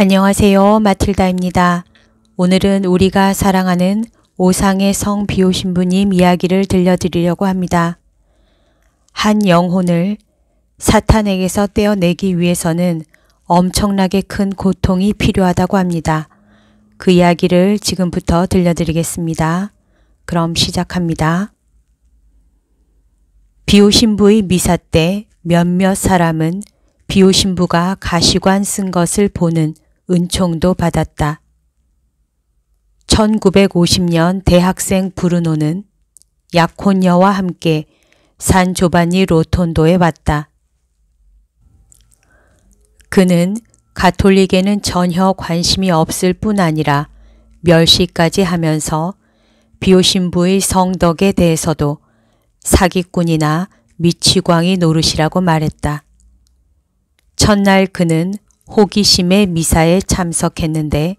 안녕하세요. 마틸다입니다. 오늘은 우리가 사랑하는 오상의 성 비오신부님 이야기를 들려드리려고 합니다. 한 영혼을 사탄에게서 떼어내기 위해서는 엄청나게 큰 고통이 필요하다고 합니다. 그 이야기를 지금부터 들려드리겠습니다. 그럼 시작합니다. 비오신부의 미사 때 몇몇 사람은 비오신부가 가시관 쓴 것을 보는 은총도 받았다. 1950년 대학생 브루노는 약혼녀와 함께 산 조바니 로톤도에 왔다. 그는 가톨릭에는 전혀 관심이 없을 뿐 아니라 멸시까지 하면서 비오신부의 성덕에 대해서도 사기꾼이나 미치광이 노릇이라고 말했다. 첫날 그는 호기심에 미사에 참석했는데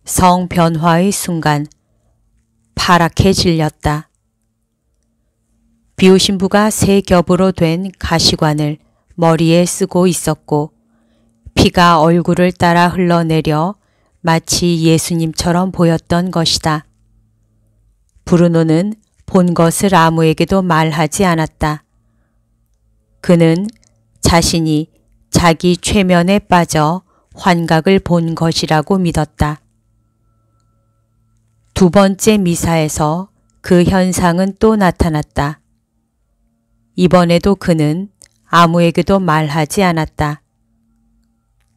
성 변화의 순간 파랗게 질렸다. 비오신부가 세 겹으로 된 가시관을 머리에 쓰고 있었고 피가 얼굴을 따라 흘러내려 마치 예수님처럼 보였던 것이다. 브루노는 본 것을 아무에게도 말하지 않았다. 그는 자신이 자기 최면에 빠져 환각을 본 것이라고 믿었다. 두 번째 미사에서 그 현상은 또 나타났다. 이번에도 그는 아무에게도 말하지 않았다.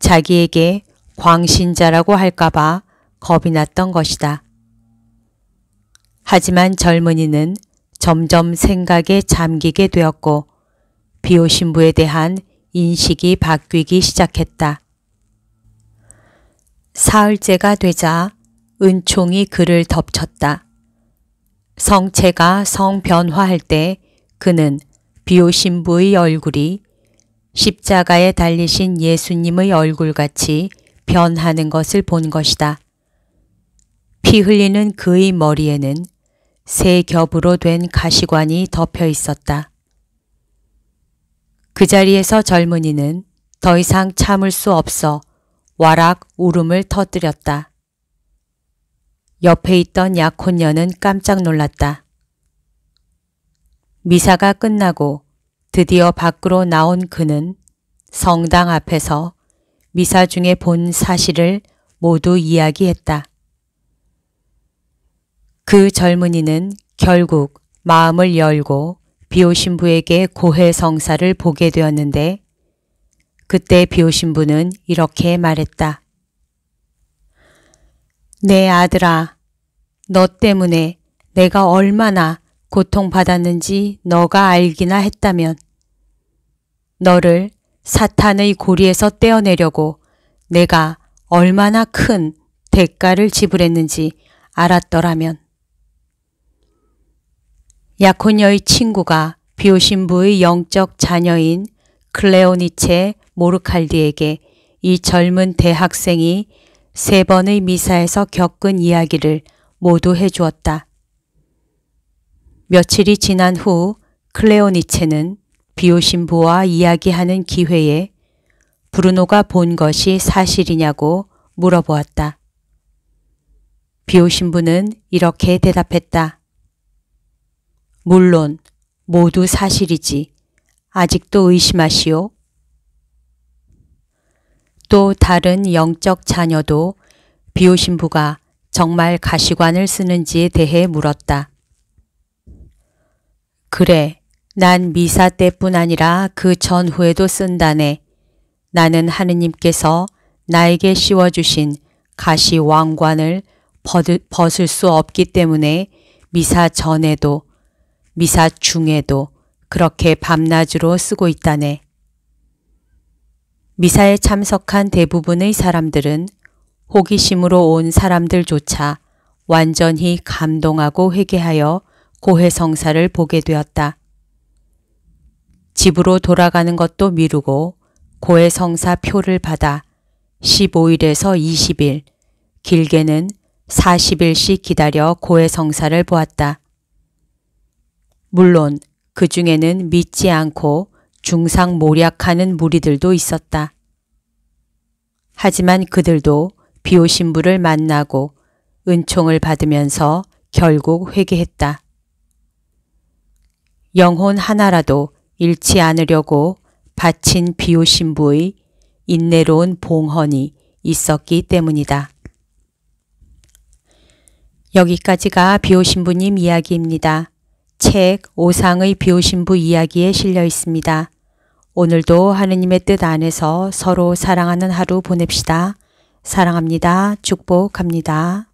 자기에게 광신자라고 할까봐 겁이 났던 것이다. 하지만 젊은이는 점점 생각에 잠기게 되었고 비오신부에 대한 인식이 바뀌기 시작했다. 사흘째가 되자 은총이 그를 덮쳤다. 성체가 성변화할 때 그는 비오신부의 얼굴이 십자가에 달리신 예수님의 얼굴같이 변하는 것을 본 것이다. 피 흘리는 그의 머리에는 세 겹으로 된 가시관이 덮여 있었다. 그 자리에서 젊은이는 더 이상 참을 수 없어 와락 울음을 터뜨렸다. 옆에 있던 약혼녀는 깜짝 놀랐다. 미사가 끝나고 드디어 밖으로 나온 그는 성당 앞에서 미사 중에 본 사실을 모두 이야기했다. 그 젊은이는 결국 마음을 열고 비오신부에게 고해성사를 보게 되었는데 그때 비오신부는 이렇게 말했다. 내 아들아, 너 때문에 내가 얼마나 고통받았는지 너가 알기나 했다면 너를 사탄의 고리에서 떼어내려고 내가 얼마나 큰 대가를 지불했는지 알았더라면. 약혼녀의 친구가 비오신부의 영적 자녀인 클레오니체 모르칼디에게 이 젊은 대학생이 3번의 미사에서 겪은 이야기를 모두 해주었다. 며칠이 지난 후 클레오니체는 비오신부와 이야기하는 기회에 브루노가 본 것이 사실이냐고 물어보았다. 비오신부는 이렇게 대답했다. 물론 모두 사실이지. 아직도 의심하시오? 또 다른 영적 자녀도 비오신부가 정말 가시관을 쓰는지에 대해 물었다. 그래, 난 미사 때뿐 아니라 그 전후에도 쓴다네. 나는 하느님께서 나에게 씌워주신 가시 왕관을 벗을 수 없기 때문에 미사 전에도 미사 중에도 그렇게 밤낮으로 쓰고 있다네. 미사에 참석한 대부분의 사람들은 호기심으로 온 사람들조차 완전히 감동하고 회개하여 고해성사를 보게 되었다. 집으로 돌아가는 것도 미루고 고해성사 표를 받아 15일에서 20일, 길게는 40일씩 기다려 고해성사를 보았다. 물론 그 중에는 믿지 않고 중상모략하는 무리들도 있었다. 하지만 그들도 비오신부를 만나고 은총을 받으면서 결국 회개했다. 영혼 하나라도 잃지 않으려고 바친 비오신부의 인내로운 봉헌이 있었기 때문이다. 여기까지가 비오신부님 이야기입니다. 책 오상의 비오신부 이야기에 실려 있습니다. 오늘도 하느님의 뜻 안에서 서로 사랑하는 하루 보냅시다. 사랑합니다. 축복합니다.